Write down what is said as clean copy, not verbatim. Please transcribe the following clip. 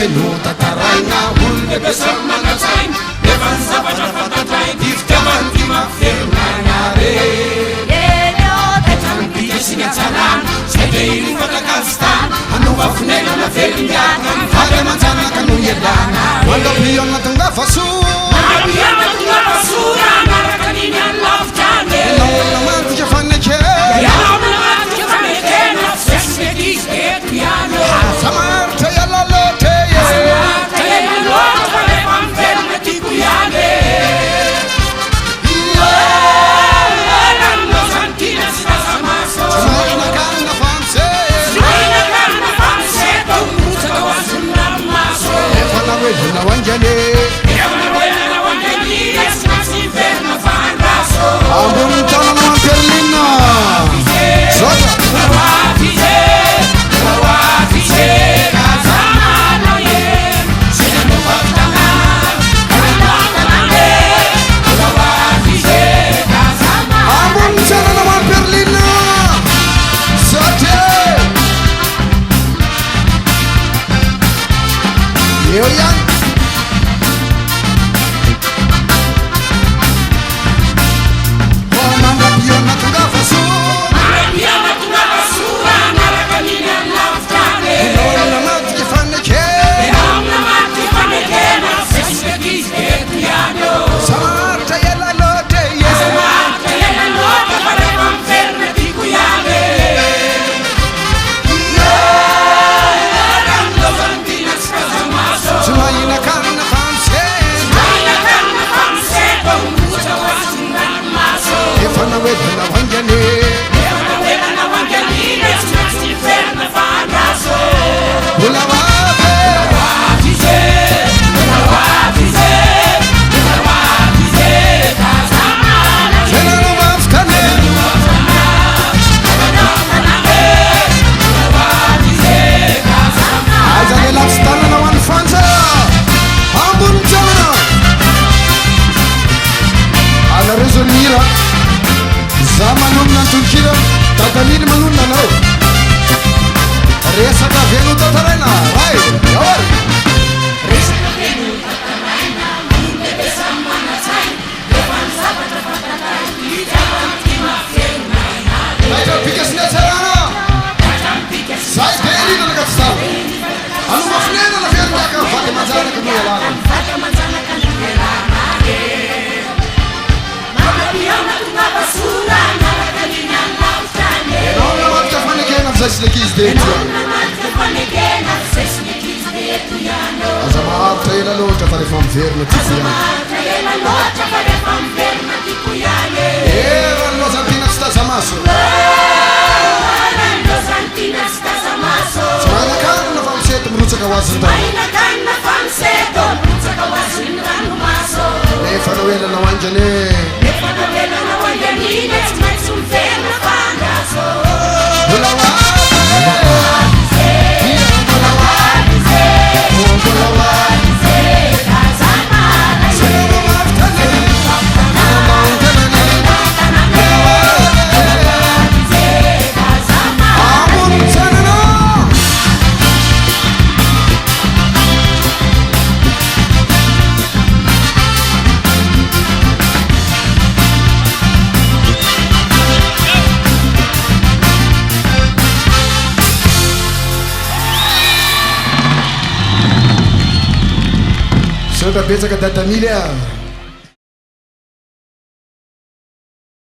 fenota taraina ollebe samanatain evan zavatra fantatrai tifikavanty maferinanare etanpikesinatsarana zay de iny fatakastan anova finenana ferindiaka vady amanjanaka no ielana mandapiana tonga fasoa tonga fasoa anarakaniny any lavitrane naolona matika faneke samaritra ialalote samainakana famse efanaweona wanjane ambonitanana manterlina sota zamanonantonkira tataniny manonanao resaka venota taraina ay ary pikasinatsarana zay telinanakatsa anova finenana ferinaka vady amanjanaka no ialana aza maharitra ela loatra fa rehefa miverina tifoiany tsy tazamaso tsy mainakanina fa misety mirotsaka ho azy nefa naoelana hoanjane Santa Betsaka Datamilha